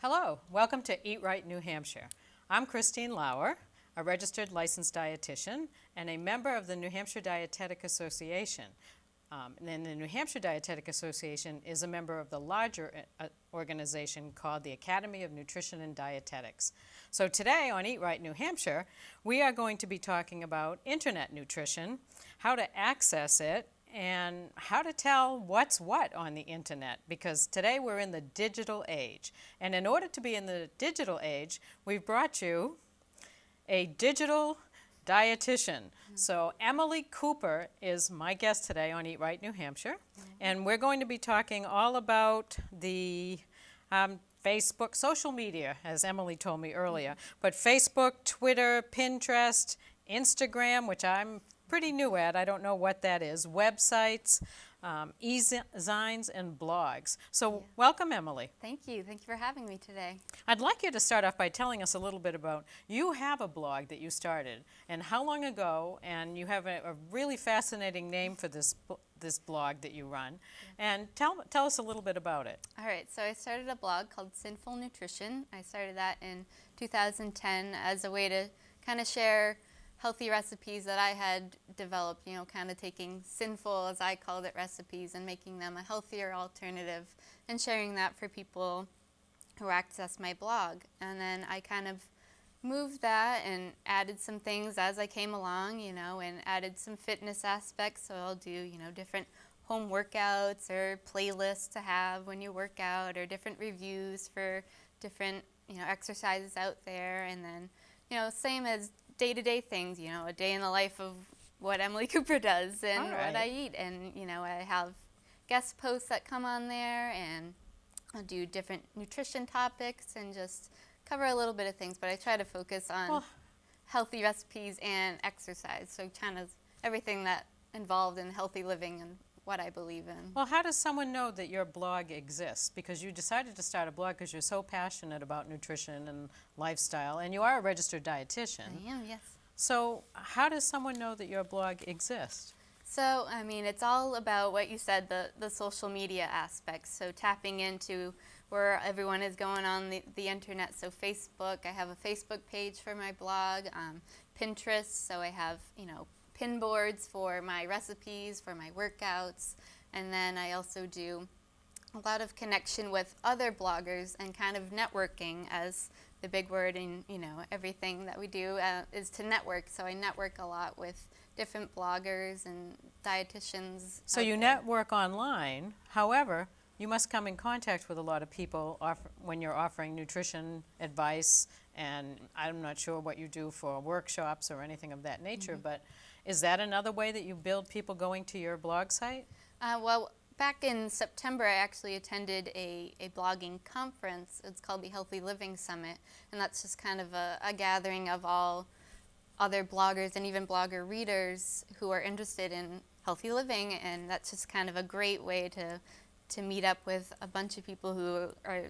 Hello, welcome to Eat Right New Hampshire. I'm Christine Lauer, a registered licensed dietitian and a member of the New Hampshire Dietetic Association. And then the New Hampshire Dietetic Association is a member of the larger organization called the Academy of Nutrition and Dietetics. So today on Eat Right New Hampshire, we are going to be talking about internet nutrition, how to access it, and how to tell what's what on the internet, because today we're in the digital age. And in order to be in the digital age, we've brought you a digital dietitian. So Emily Cooper is my guest today on Eat Right New Hampshire, and we're going to be talking all about the Facebook, social media, as Emily told me earlier, but Facebook, Twitter, Pinterest, Instagram, which I'm pretty new at, I don't know what that is, websites, e-zines, and blogs. So welcome, Emily. Thank you for having me today. I'd like you to start off by telling us a little bit about, you have a blog that you started, and how long ago, and you have a really fascinating name for this blog that you run, and tell us a little bit about it. All right, so I started a blog called Sinful Nutrition. I started that in 2010 as a way to kind of share healthy recipes that I had developed, kind of taking sinful, as I called it, recipes and making them a healthier alternative and sharing that for people who access my blog. And then I kind of moved that and added some things as I came along, and added some fitness aspects. So I'll do, different home workouts or playlists to have when you work out, or different reviews for different, exercises out there. And then, same as day-to-day things, a day in the life of what Emily Cooper does and what I eat. And, I have guest posts that come on there, and I'll do different nutrition topics and just cover a little bit of things. But I try to focus on healthy recipes and exercise, so kind of everything that involved in healthy living and what I believe in. Well, how does someone know that your blog exists? Because you decided to start a blog because you're so passionate about nutrition and lifestyle, and you are a registered dietitian. I am, yes. So how does someone know that your blog exists? So, it's all about what you said, the social media aspects. So tapping into where everyone is going on the internet. So Facebook, I have a Facebook page for my blog, Pinterest, so I have, pin boards for my recipes, for my workouts, and then I also do a lot of connection with other bloggers and kind of networking, as the big word in everything that we do is to network. So I network a lot with different bloggers and dietitians. So you network online, however, you must come in contact with a lot of people when you're offering nutrition advice, and I'm not sure what you do for workshops or anything of that nature, but is that another way that you build people going to your blog site? Well, back in September, I actually attended a blogging conference. It's called the Healthy Living Summit, and that's just kind of a gathering of all other bloggers and even blogger readers who are interested in healthy living, and that's just kind of a great way to meet up with a bunch of people who are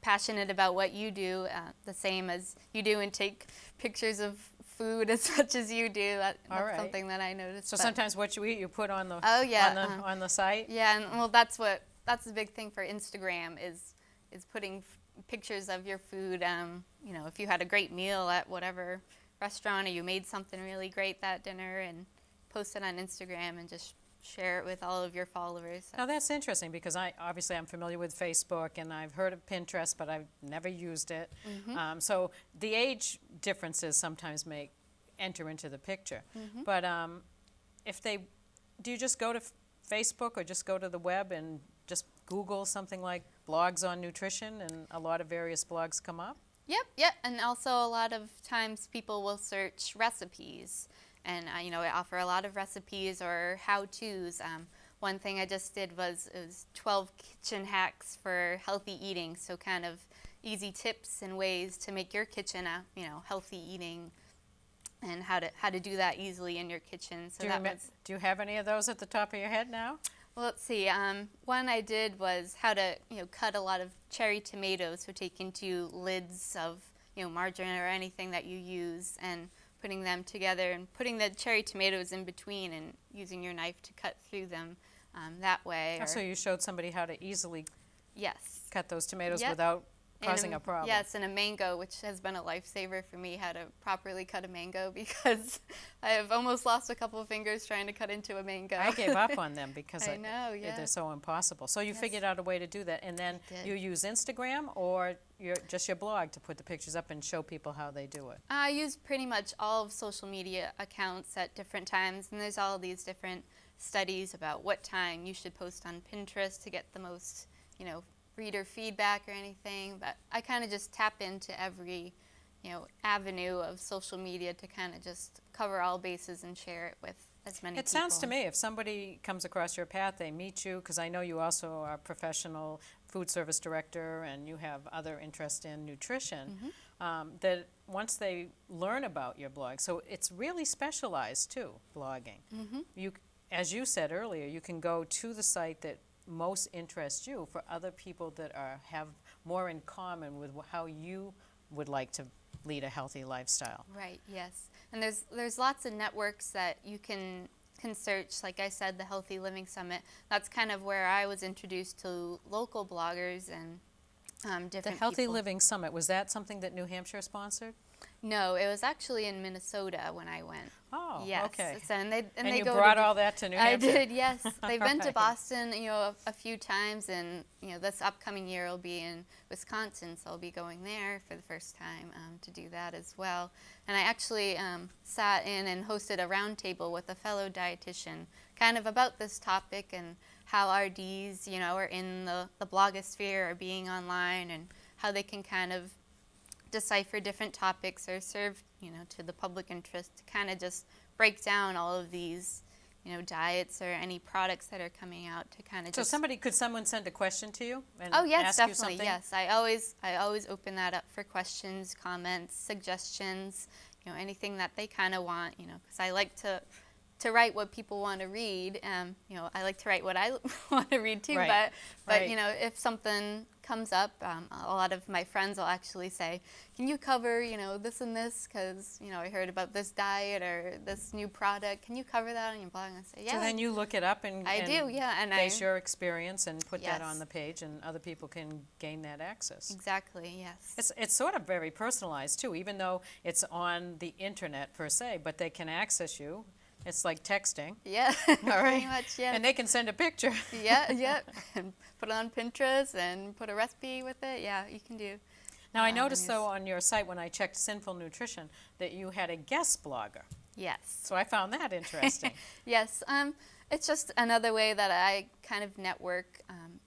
passionate about what you do, the same as you do, and take pictures of food as much as you do. That's something that I noticed. So sometimes what you eat, you put on the on the site. Yeah, and well, that's the big thing for Instagram is putting pictures of your food. If you had a great meal at whatever restaurant, or you made something really great that dinner, and post it on Instagram and just share it with all of your followers. Now that's interesting, because I'm familiar with Facebook, and I've heard of Pinterest, but I've never used it. So the age differences sometimes enter into the picture. But do you just go to Facebook, or just go to the web and just Google something like blogs on nutrition, and a lot of various blogs come up? Yep, and also a lot of times people will search recipes. And, I offer a lot of recipes or how-tos. One thing I just did was 12 kitchen hacks for healthy eating, so kind of easy tips and ways to make your kitchen a, healthy eating, and how to do that easily in your kitchen. So do you have any of those at the top of your head now? Well, let's see. One I did was how to, cut a lot of cherry tomatoes, so taking two lids of, margarine or anything that you use, and putting them together and putting the cherry tomatoes in between and using your knife to cut through them that way. So you showed somebody how to easily Yes. cut those tomatoes without causing a problem. Yes, and a mango, which has been a lifesaver for me, how to properly cut a mango, because I have almost lost a couple of fingers trying to cut into a mango. I gave up on them because I know, yeah. they're so impossible. So you Yes. figured out a way to do that, and then I did. you use Instagram or just your blog to put the pictures up and show people how they do it. I use pretty much all of social media accounts at different times, and there's all these different studies about what time you should post on Pinterest to get the most, reader feedback or anything. But I kind of just tap into every, avenue of social media to kind of just cover all bases and share it with as many people. It sounds to me, if somebody comes across your path, they meet you, because I know you also are a professional food service director and you have other interest in nutrition, that once they learn about your blog, so it's really specialized too, blogging. You, as you said earlier, you can go to the site that most interests you for other people that have more in common with how you would like to lead a healthy lifestyle. Right, yes. And there's lots of networks that you can search. Like I said, the Healthy Living Summit, that's kind of where I was introduced to local bloggers and different The Healthy people. Living Summit, was that something that New Hampshire sponsored? No, it was actually in Minnesota when I went. Oh, Yes. okay. So, and they You go brought to all that to New I Hampshire? did, yes. They've been to Right. Boston, a few times, and this upcoming year will be in Wisconsin, so I'll be going there for the first time to do that as well. And I actually sat in and hosted a roundtable with a fellow dietitian, kind of about this topic and how RDs, are in the blogosphere or being online, and how they can kind of decipher different topics or serve, to the public interest, to kind of just break down all of these, diets or any products that are coming out to kind of So just. could someone send a question to you and Oh yes, ask you definitely. something? Yes, I always open that up for questions, comments, suggestions, anything that they kind of want, because I like to write what people want to read. I like to write what I want to read too. Right, But right. if something comes up, a lot of my friends will actually say, "Can you cover, this and this? Because I heard about this diet or this new product. Can you cover that on your blog?" And I say, "Yeah." So then you look it up and I do, yeah, and base your experience and put that Yes. on the page, and other people can gain that access. Exactly, yes. It's sort of very personalized too, even though it's on the internet per se, but they can access you. It's like texting. Yeah, All pretty right. much, yeah. And they can send a picture. Yeah, and put it on Pinterest and put a recipe with it. Yeah, you can do. Now, I noticed, Yes. though, on your site when I checked Sinful Nutrition, that you had a guest blogger. Yes. So I found that interesting. Yes, it's just another way that I kind of network.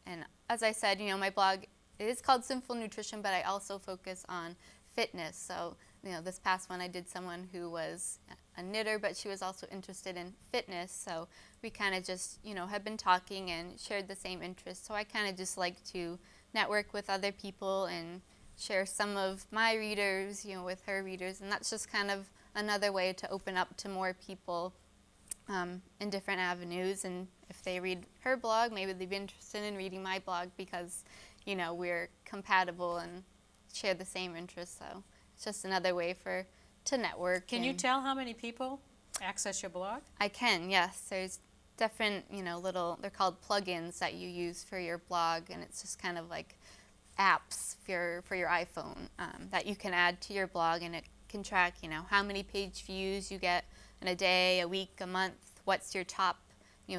And as I said, my blog is called Sinful Nutrition, but I also focus on fitness. So, this past one I did someone who was a knitter, but she was also interested in fitness. So we kind of just, have been talking and shared the same interests. So I kind of just like to network with other people and share some of my readers, with her readers. And that's just kind of another way to open up to more people in different avenues. And if they read her blog, maybe they'd be interested in reading my blog because, we're compatible and share the same interests. So it's just another way to network. Can you and tell how many people access your blog? I can, yes. There's different, they're called plugins that you use for your blog, and it's just kind of like apps for your iPhone that you can add to your blog, and it can track, how many page views you get in a day, a week, a month, what's your top,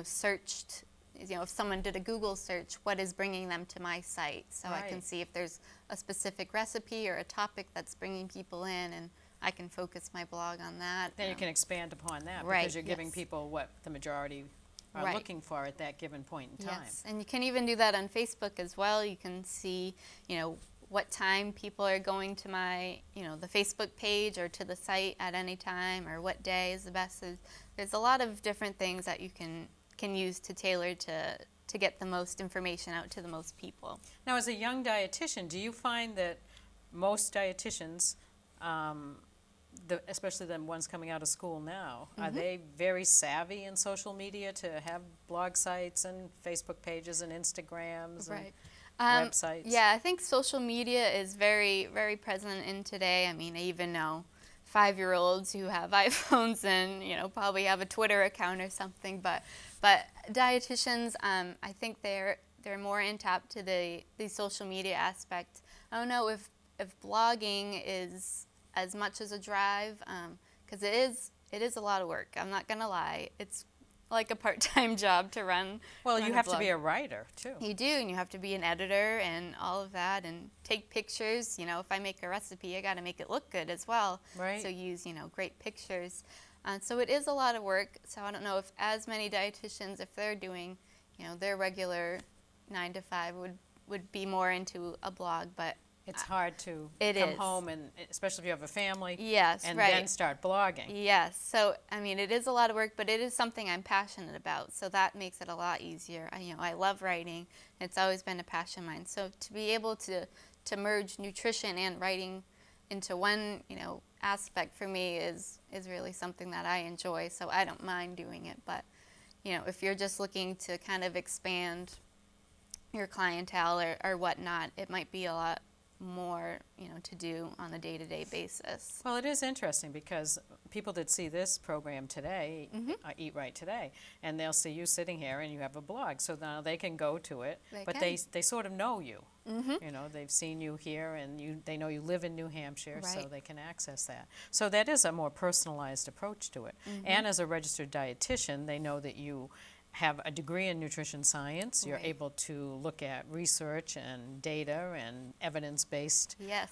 searched. If someone did a Google search, what is bringing them to my site? So I can Right. see if there's a specific recipe or a topic that's bringing people in, and I can focus my blog on that. Then you can expand upon that Right, because you're giving yes. people what the majority are Right. looking for at that given point in time. Yes, and you can even do that on Facebook as well. You can see, what time people are going to my, the Facebook page or to the site at any time, or what day is the best. There's a lot of different things that you can use to tailor to get the most information out to the most people. Now, as a young dietitian, do you find that most dietitians, especially the ones coming out of school now, are they very savvy in social media to have blog sites and Facebook pages and Instagrams and websites? Yeah, I think social media is very, very present in today. I mean, I even know 5-year-olds who have iPhones and, probably have a Twitter account or something. But dietitians, I think they're more in tap to the social media aspect. I don't know if blogging is as much as a drive, because it is a lot of work. I'm not gonna lie. It's like a part-time job to run. Well, run you a have blog. to be a writer too. You do, and you have to be an editor and all of that, and take pictures. You know, if I make a recipe, I got to make it look good as well. Right. So use, you know, great pictures. So it is a lot of work. So I don't know if as many dietitians, if they're doing, you know, their regular 9 to 5, would be more into a blog, but It's hard to It come is. home, and especially if you have a family, yes, and right. then start blogging. Yes. So, I mean, it is a lot of work, but it is something I'm passionate about. So that makes it a lot easier. I love writing. It's always been a passion of mine. So to be able to merge nutrition and writing into one, aspect for me is really something that I enjoy. So I don't mind doing it. But, if you're just looking to kind of expand your clientele or whatnot, it might be a lot more, to do on a day-to-day basis. Well, it is interesting because people that see this program today, Eat Right Today, and they'll see you sitting here and you have a blog, so now they can go to it, but they sort of know you. They've seen you here, and they know you live in New Hampshire, so Right. they can access that. So that is a more personalized approach to it. And as a registered dietitian, they know that you have a degree in nutrition science. You're Right. able to look at research and data and evidence-based Yes.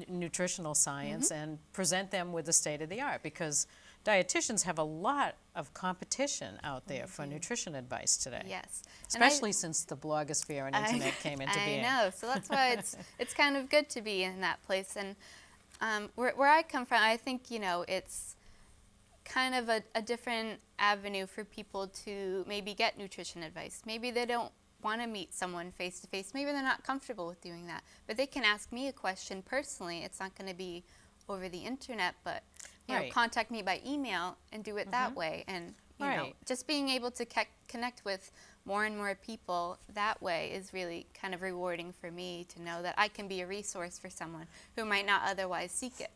nutritional science and present them with the state of the art, because dietitians have a lot of competition out there for nutrition advice today. Yes. Especially since the blogosphere and internet came into being. I know. So that's why it's kind of good to be in that place. And where I come from, I think, it's kind of a different avenue for people to maybe get nutrition advice. Maybe they don't want to meet someone face to face. Maybe they're not comfortable with doing that. But they can ask me a question personally. It's not going to be over the internet, but Right. contact me by email and do it that way. And Right. just being able to connect with more and more people that way is really kind of rewarding for me, to know that I can be a resource for someone who might not otherwise seek it.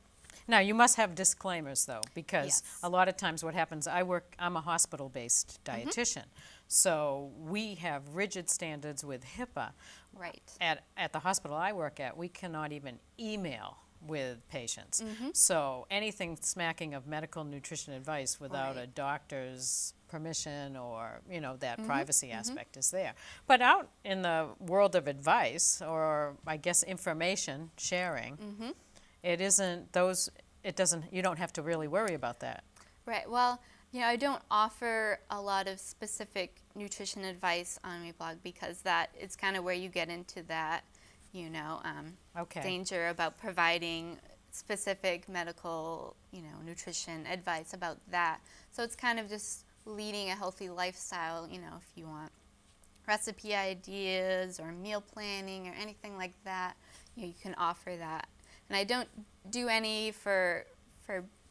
Now, you must have disclaimers, though, because Yes. a lot of times what happens, I'm a hospital-based dietitian, so we have rigid standards with HIPAA. Right. At the hospital I work at, we cannot even email with patients. So anything smacking of medical nutrition advice without a Right. doctor's permission or, that privacy aspect is there. But out in the world of advice, or I guess information sharing, you don't have to really worry about that. Right. Well, I don't offer a lot of specific nutrition advice on my blog, because that is kind of where you get into that, Okay. danger about providing specific medical, nutrition advice about that. So it's kind of just leading a healthy lifestyle, if you want recipe ideas or meal planning or anything like that, you can offer that. And I don't do any for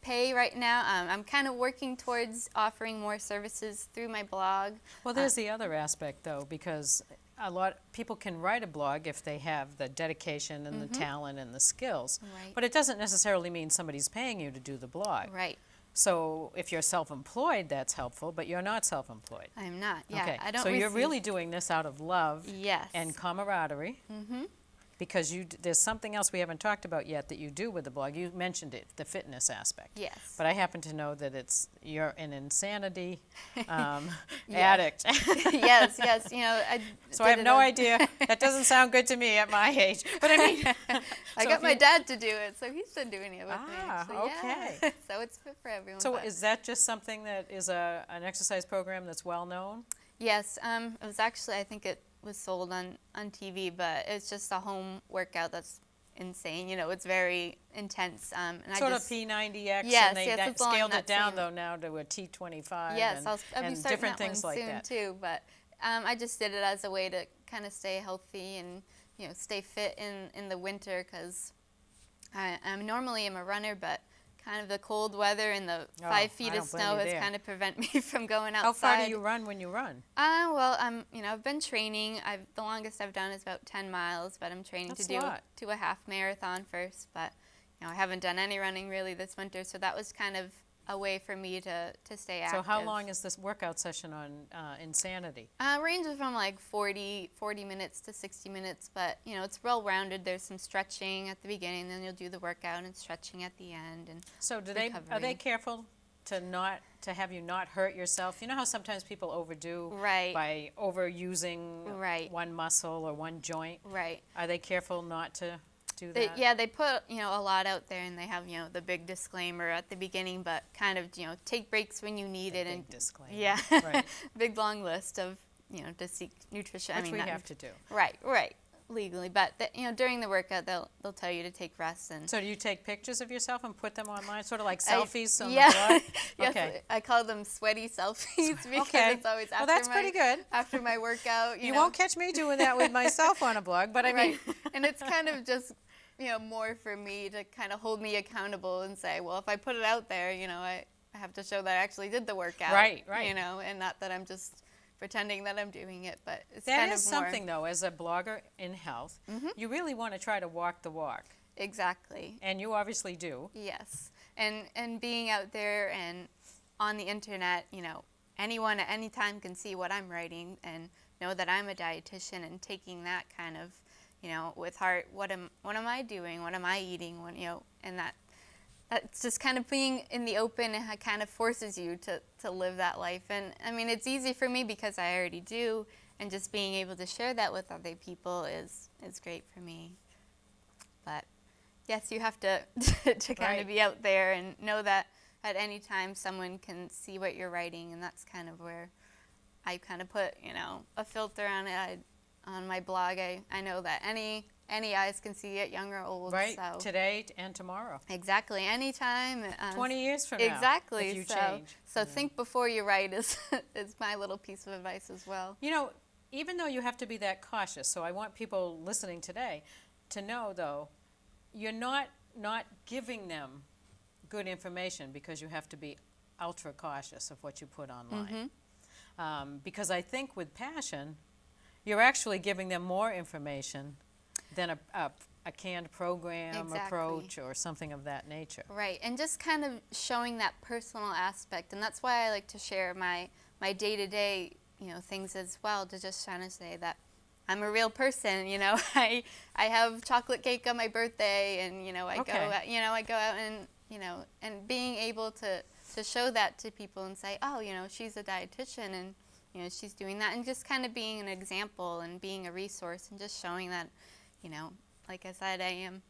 pay right now. I'm kind of working towards offering more services through my blog. Well, there's the other aspect, though, because a lot people can write a blog if they have the dedication and the talent and the skills. Right. But it doesn't necessarily mean somebody's paying you to do the blog. Right. So if you're self-employed, that's helpful, but you're not self-employed. I'm not. Yeah. Okay. I don't. So you're receive- really doing this out of love Yes. and camaraderie. Because there's something else we haven't talked about yet that you do with the blog. You mentioned it, the fitness aspect. Yes. But I happen to know that you're an insanity Yeah. addict. Yes. So I have no idea. That doesn't sound good to me at my age. But I mean, I so got if my you- dad to do it, so he's been doing it with me. Ah, So, yeah. okay. So it's fit for everyone. So but- is that just something that is an exercise program that's well known? Yes. It was actually, I think it was sold on TV, but it's just a home workout that's insane. It's very intense. And Sort I of just, P90X, Yes, and they yes, it's along scaled that it down, same- though, now to a T25 Yes, and, I'll be and starting different that things one like soon that. too. But I just did it as a way to kind of stay healthy and stay fit in the winter, because I normally am a runner, but kind of the cold weather and the 5 feet I of don't blame snow you has there. kind of prevent me from going outside. How far do you run when you run? Well, I've been training. The longest I've done is about 10 miles, but I'm training That's to a do lot. a half marathon first. But I haven't done any running really this winter, so that was kind of a way for me to stay active. So how long is this workout session on Insanity? Ranges from like 40 minutes to 60 minutes, but it's well-rounded. There's some stretching at the beginning, then you'll do the workout and stretching at the end. And So are they careful to have you not hurt yourself? You know how sometimes people overdo Right. by overusing Right. one muscle or one joint? Right. Are they careful not to do that? They put a lot out there, and they have the big disclaimer at the beginning, but kind of take breaks when you need it. Big And disclaimer. yeah, Right. big long list of to seek nutrition. Which we have to do. Right, legally, but during the workout they'll tell you to take rest. And So do you take pictures of yourself and put them online, sort of like selfies on yeah. the blog? Yes, Okay. I call them sweaty selfies because Okay. it's always Well, after that's pretty good. after my workout. You won't catch me doing that with myself on a blog, but I mean, Right. And it's kind of just more for me to kind of hold me accountable and say, well, if I put it out there, I have to show that I actually did the workout. Right. And not that I'm just pretending that I'm doing it, but it's that kind is of more. something, though, as a blogger in health, you really want to try to walk the walk. Exactly. And you obviously do. Yes. And being out there and on the internet, anyone at any time can see what I'm writing and know that I'm a dietitian, and taking that kind of, with heart, what am I doing? What am I eating? And that's just kind of being in the open, and it kind of forces you to live that life. And I mean, it's easy for me because I already do, and just being able to share that with other people is great for me. But yes, you have to kind Right. of be out there and know that at any time someone can see what you're writing, and that's kind of where I kind of put a filter on it. On my blog, I know that any eyes can see it, young or old. Right, So. today and tomorrow. Exactly, anytime. 20 years from now. Exactly. If you so change. so think before you write is my little piece of advice as well. Even though you have to be that cautious, so I want people listening today to know, though, you're not giving them good information because you have to be ultra cautious of what you put online. Because I think with passion, you're actually giving them more information than a canned program Exactly. approach or something of that nature. Right, and just kind of showing that personal aspect, and that's why I like to share my day-to-day things as well, to just kind of say that I'm a real person. I have chocolate cake on my birthday, and I Okay. go out and and being able to show that to people and say, oh, she's a dietitian, and she's doing that, and just kind of being an example and being a resource, and just showing that like I said, I am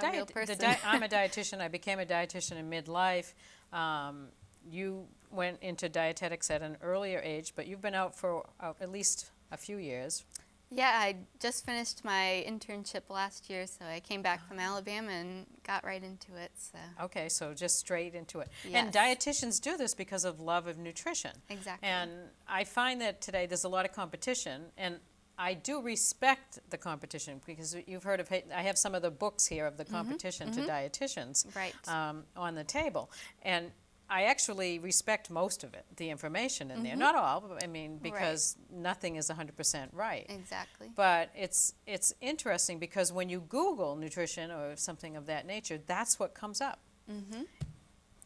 a real person. I'm a dietitian. I became a dietitian in midlife. You went into dietetics at an earlier age, but you've been out for at least a few years. Yeah, I just finished my internship last year, so I came back from Alabama and got right into it. So. Okay, so just straight into it. Yes. And dietitians do this because of love of nutrition. Exactly. And I find that today there's a lot of competition, and I do respect the competition because you've heard of, I have some of the books here of the competition to dietitians Right. On the table. And I actually respect most of it, the information in there. Not all, I mean, because nothing is 100% right. Exactly. But it's interesting because when you Google nutrition or something of that nature, that's what comes up.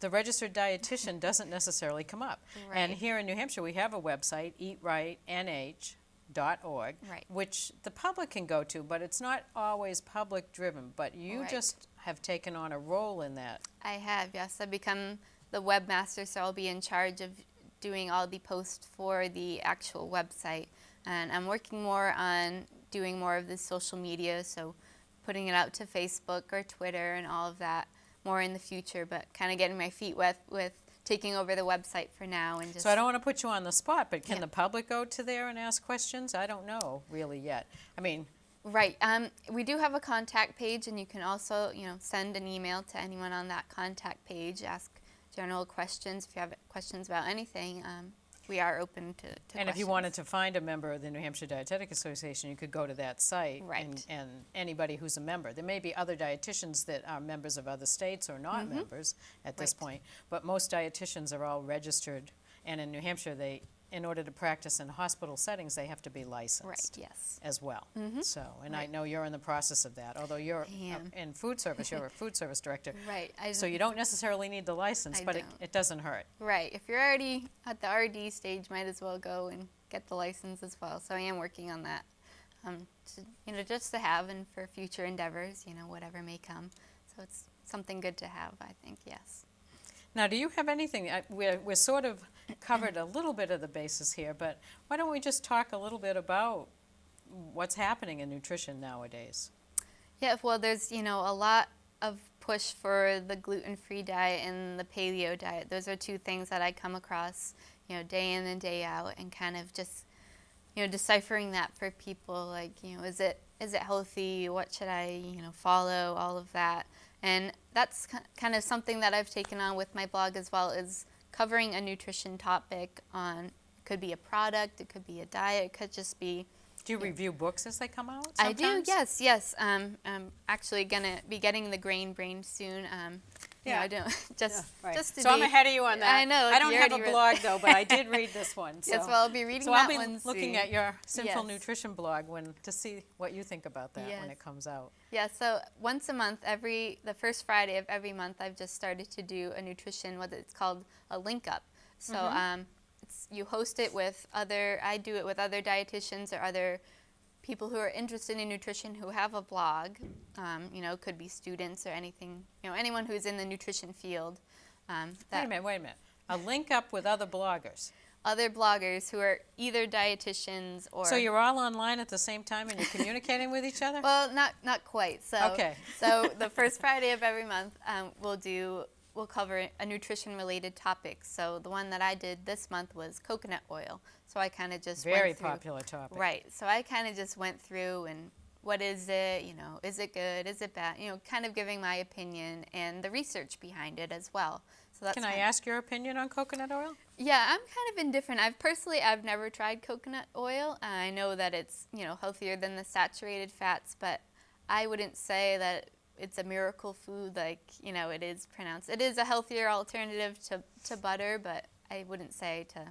The registered dietitian doesn't necessarily come up. Right. And here in New Hampshire, we have a website, eatrightnh.org, Right. which the public can go to, but it's not always public driven. But you Right. just have taken on a role in that. I have, yes. I've become the webmaster, so I'll be in charge of doing all the posts for the actual website. And I'm working more on doing more of the social media, so putting it out to Facebook or Twitter and all of that more in the future, but kind of getting my feet wet with taking over the website for now. And just So I don't want to put you on the spot, but can Yeah. the public go to there and ask questions? I don't know really yet. I mean, Right. We do have a contact page, and you can also, send an email to anyone on that contact page, ask general questions. If you have questions about anything, we are open to and questions. if you wanted to find a member of the New Hampshire Dietetic Association, you could go to that site. Right. And anybody who's a member. There may be other dietitians that are members of other states or not members at this Right. point, but most dietitians are all registered. And in New Hampshire, in order to practice in hospital settings, they have to be licensed. Right, yes. As well. So, and I Right. know you're in the process of that, although you're I am. in food service, you're a food service director. Right. So you don't necessarily need the license, I but don't. it doesn't hurt. Right. If you're already at the RD stage, might as well go and get the license as well. So I am working on that, just to have and for future endeavors, whatever may come. So it's something good to have, I think, yes. Now, do you have anything, we're sort of covered a little bit of the basis here, but why don't we just talk a little bit about what's happening in nutrition nowadays? Yeah, well, there's, a lot of push for the gluten-free diet and the paleo diet. Those are two things that I come across, day in and day out, and kind of just, deciphering that for people, like, is it healthy? What should I, follow? All of that. And that's kind of something that I've taken on with my blog as well, is covering a nutrition topic on, it could be a product, it could be a diet, it could just be. Do you review books as they come out I sometimes? do, yes. I'm actually going to be getting the Grain Brain soon. I don't, just to So I'm ahead of you on that. I know. I don't you have a already read- blog, though, but I did read this one. So. Yes, well, I'll be reading So that I'll be one looking soon. at your Sinful Yes. Nutrition blog to see what you think about that when Yes. it comes out. Yeah, so once a month, the first Friday of every month, I've just started to do a nutrition, what it's called a link up. So you host it with I do it with other dietitians or other people who are interested in nutrition who have a blog. Could be students or anything, anyone who's in the nutrition field. Wait a minute. A link up with other bloggers. Other bloggers who are either dietitians or. So you're all online at the same time and you're communicating with each other? Well, not quite. So, Okay. So the first Friday of every month, we'll cover a nutrition-related topic. So the one that I did this month was coconut oil. So I kind of just Very went through. popular topic. Right. So I kind of just went through and what is it? Is it good? Is it bad? Kind of giving my opinion and the research behind it as well. So that's. Can I ask your opinion on coconut oil? Yeah, I'm kind of indifferent. I've never tried coconut oil. I know that it's, healthier than the saturated fats, but I wouldn't say that it's a miracle food like, it is pronounced. It is a healthier alternative to butter, but I wouldn't say to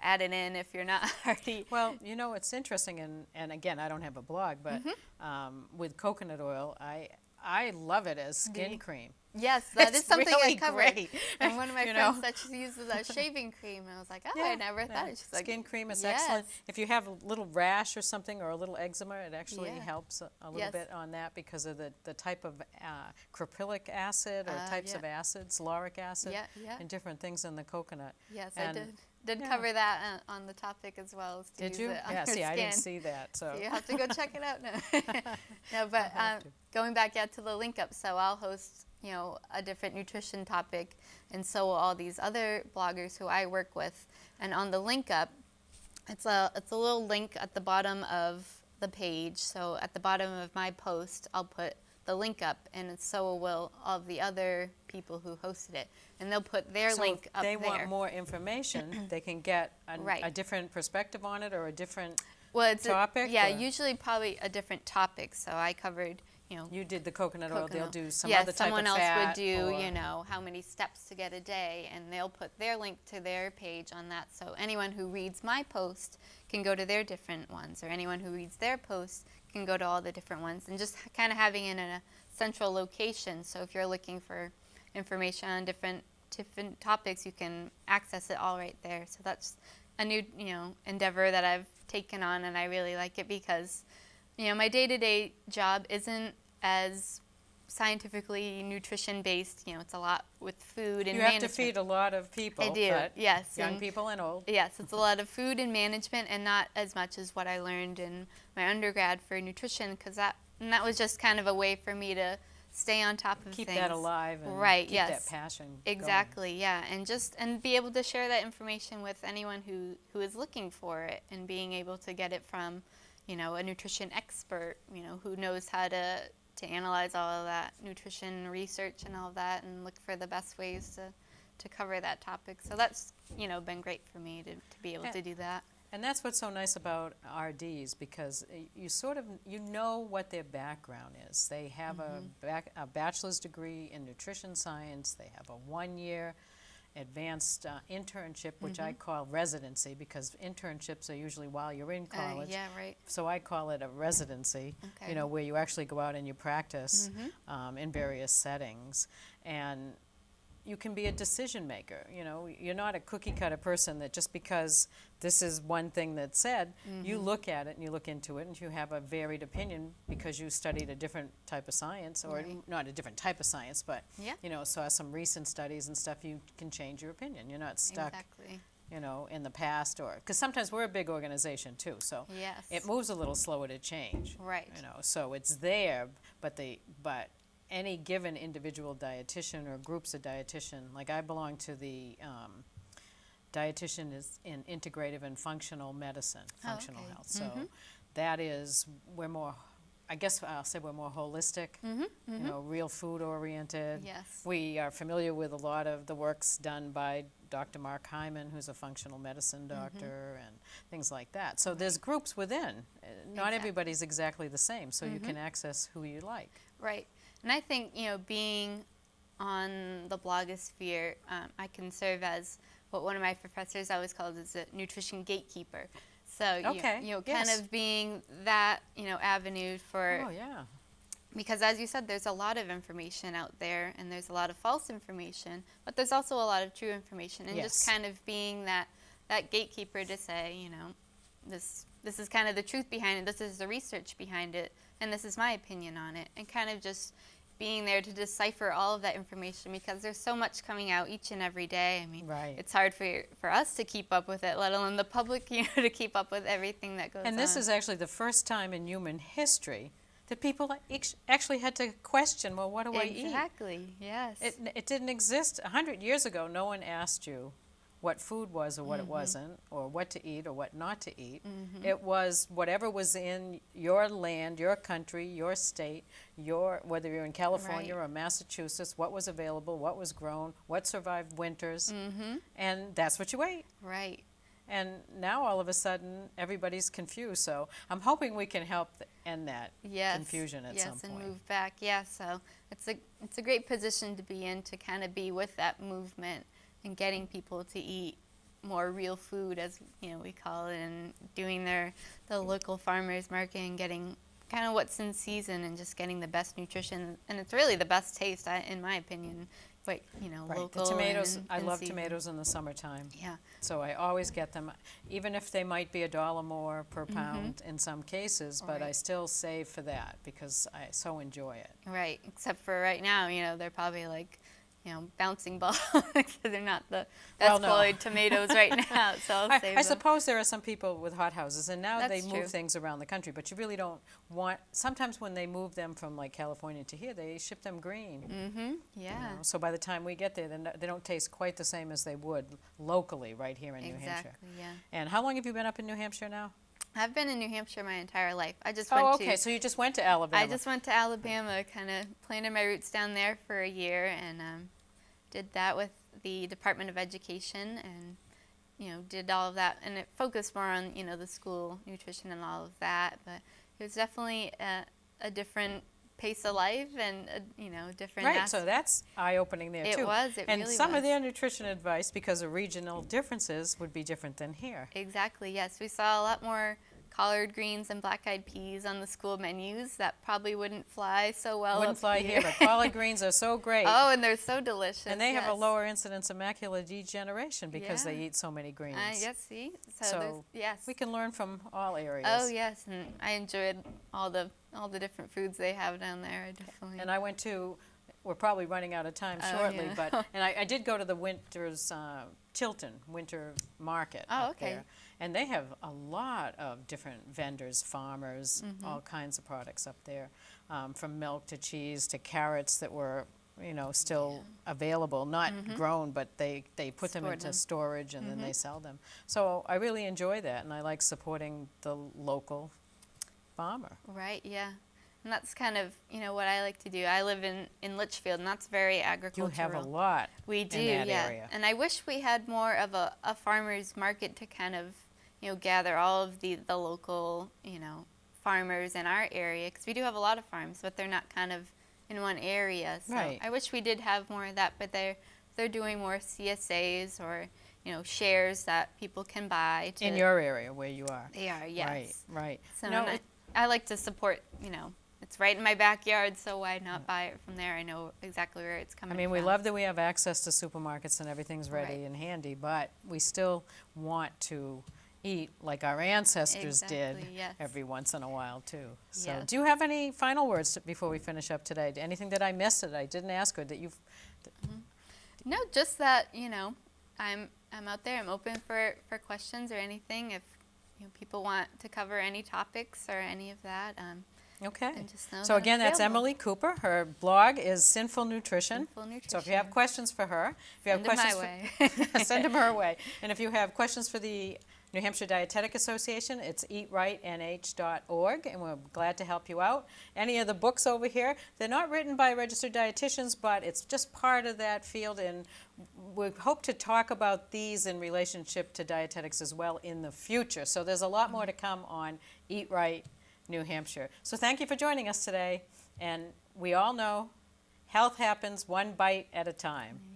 add it in if you're not already. Well, it's interesting, and again, I don't have a blog, but with coconut oil, I love it as skin cream. Yes, that is It's something really I covered. great. And one of my friends said she uses a shaving cream, and I was like, I never thought it. She's like, skin cream is yes. excellent. If you have a little rash or something or a little eczema, it actually Yeah. helps a little Yes. bit on that because of the type of caprylic acid or types yeah. of acids, lauric acid, Yeah. and different things in the coconut. Yes, And- I did yeah. cover that on the topic as well. As to Did use you? it on Yeah, her see, I didn't skin. see that. So You have to go check it out now. No, but have to. going back to the link up, so I'll host a different nutrition topic, and so will all these other bloggers who I work with. And on the link up, it's a little link at the bottom of the page. So at the bottom of my post, I'll put the link up, and so will all of the other people who hosted it, and they'll put their So link if up they there. want more information, they can get Right. a different perspective on it or a different Well, it's topic, yeah, or- usually probably a different topic. So I covered, You did the coconut oil, they'll coconut. do some Yes, other type someone of else fat. would do, or- how many steps to get a day, and they'll put their link to their page on that. So anyone who reads my post can go to their different ones, or anyone who reads their post can go to all the different ones, and just kind of having it in a central location. So if you're looking for information on different topics, you can access it all right there. So that's a new, endeavor that I've taken on, and I really like it because, my day-to-day job isn't as scientifically nutrition-based. It's a lot with food and You have management. to feed a lot of people. I do, but yes. Young and- people and old. Yes, it's a lot of food and management, and not as much as what I learned in my undergrad for nutrition, because that was just kind of a way for me to stay on top of Keep things. that alive and Right, keep yes. that passion going. Exactly, yeah, and be able to share that information with anyone who is looking for it, and being able to get it from, a nutrition expert, who knows how to analyze all of that nutrition research and all of that, and look for the best ways to cover that topic. So that's, been great for me to be able to do that. And that's what's so nice about RDs, because you sort of, what their background is. They have a bachelor's degree in nutrition science. They have a 1-year advanced internship, which I call residency, because internships are usually while you're in college. Yeah, right. So I call it a residency, Okay. you know, where you actually go out and you practice in various settings. And you can be a decision maker. You know, you're not a cookie cutter person that just because this is one thing that's said, you look at it and you look into it and you have a varied opinion because you studied a different type of science, or Right. not a different type of science, but Yeah. you know, saw some recent studies and stuff. You can change your opinion. You're not stuck, Exactly. you know, in the past, or because sometimes we're a big organization too, so Yes. it moves a little slower to change. Right. You know, so it's there, but any given individual dietitian or groups of dietitian, like I belong to the dietitian is in integrative and functional medicine, functional okay. health. So that is, we're more, I guess I'll say we're more holistic, you know, real food oriented. Yes. We are familiar with a lot of the works done by Dr. Mark Hyman, who's a functional medicine doctor, and things like that. So there's groups within. Not everybody's exactly the same, so you can access who you like. Right. And I think, you know, being on the blogosphere, I can serve as what one of my professors always called is a nutrition gatekeeper. So, Okay, you know, yes. kind of being that, you know, avenue for, Oh, yeah. because as you said, there's a lot of information out there and there's a lot of false information, but there's also a lot of true information. And just Yes. kind of being that gatekeeper to say, you know, this is kind of the truth behind it, this is the research behind it, and this is my opinion on it, and kind of just being there to decipher all of that information, because there's so much coming out each and every day. I mean, Right. it's hard for us to keep up with it, let alone the public, you know, to keep up with everything that goes on. And this is actually the first time in human history that people actually had to question, well, what do I eat? Exactly, yes. It didn't exist. 100 years ago, no one asked you what food was or what it wasn't, or what to eat or what not to eat. It was whatever was in your land, your country, your state, whether you're in California Right. or Massachusetts, what was available, what was grown, what survived winters, and that's what you ate. Right. And now all of a sudden, everybody's confused. So I'm hoping we can help end that Yes. confusion at some Yes, point. and move back. Yeah, so it's a great position to be in, to kind of be with that movement and getting people to eat more real food, as you know we call it, and doing the local farmers market and getting kind of what's in season and just getting the best nutrition, and it's really the best taste, in my opinion. But you know, Right. local. The tomatoes, and I love season. tomatoes in the summertime. Yeah. So I always get them, even if they might be $1 more per pound in some cases, but I Right. still save for that because I so enjoy it. Right, except for right now, you know, they're probably like, you know, bouncing balls because they're not the Well, best no. quality tomatoes right now. So I'll save I them. suppose there are some people with hothouses, and now they That's move true. things around the country, but you really don't want, sometimes when they move them from like California to here, they ship them green. You Yeah. know, so by the time we get there, they don't taste quite the same as they would locally right here in New Hampshire. Exactly. Yeah. And how long have you been up in New Hampshire now? I've been in New Hampshire my entire life. I just Oh, went okay, to. so you just went to Alabama. I just went to Alabama, kind of planted my roots down there for a year, and did that with the Department of Education, and you know, did all of that, and it focused more on, you know, the school nutrition and all of that. But it was definitely a different pace of life, and you know, different. Right, so that's eye-opening there, It too. was, it and really some of was. their nutrition advice, because of regional differences, would be different than here. Exactly, yes. We saw a lot more collard greens and black-eyed peas on the school menus that probably wouldn't fly so well Wouldn't up fly here, but collard greens are so great. Oh, and they're so delicious. And they have a yes. lower incidence of macular degeneration because they Yeah. eat so many greens. Yes, see? So there's- yes. we can learn from all areas. Oh, yes, and I enjoyed all the different foods they have down there. I definitely. And I went to, we're probably running out of time Oh, shortly, yeah. but, and I did go to the winter's, Tilton Winter Market Oh, up okay. there. And they have a lot of different vendors, farmers, Mm-hmm. all kinds of products up there, from milk to cheese to carrots that were, you know, still available, not grown, but they put them Stored into them. storage and then they sell them. So I really enjoy that, and I like supporting the local farmer. Right, yeah. And that's kind of, you know, what I like to do. I live in Litchfield, and that's very You agricultural. have a lot We do, in that yeah. area. And I wish we had more of a farmer's market to kind of, you know, gather all of the local, you know, farmers in our area, because we do have a lot of farms, but they're not kind of in one area. So Right. I wish we did have more of that, but they're they're doing more CSAs or, shares that people can buy. In your area where you are. They are, yes. Right, right. So No, and I like to support, it's right in my backyard, so why not buy it from there? I know exactly where it's coming I mean, from. we love that we have access to supermarkets and everything's ready Right. and handy, but we still want to eat like our ancestors did Exactly, yes. every once in a while too. So Yes. do you have any final words before we finish up today? Anything that I missed that I didn't ask or that you've... No, just that, I'm out there. I'm open for questions or anything. If people want to cover any topics or any of that, Okay. and just know So that I'm again, that's available. Emily Cooper. Her blog is Sinful Nutrition. Sinful Nutrition. So if you have questions for her, if you have Send 'em questions my way. send them her way. And if you have questions for the New Hampshire Dietetic Association, it's eatrightnh.org, and we're glad to help you out. Any of the books over here, they're not written by registered dietitians, but it's just part of that field, and we hope to talk about these in relationship to dietetics as well in the future. So there's a lot more to come on Eat Right New Hampshire. So thank you for joining us today, and we all know health happens one bite at a time.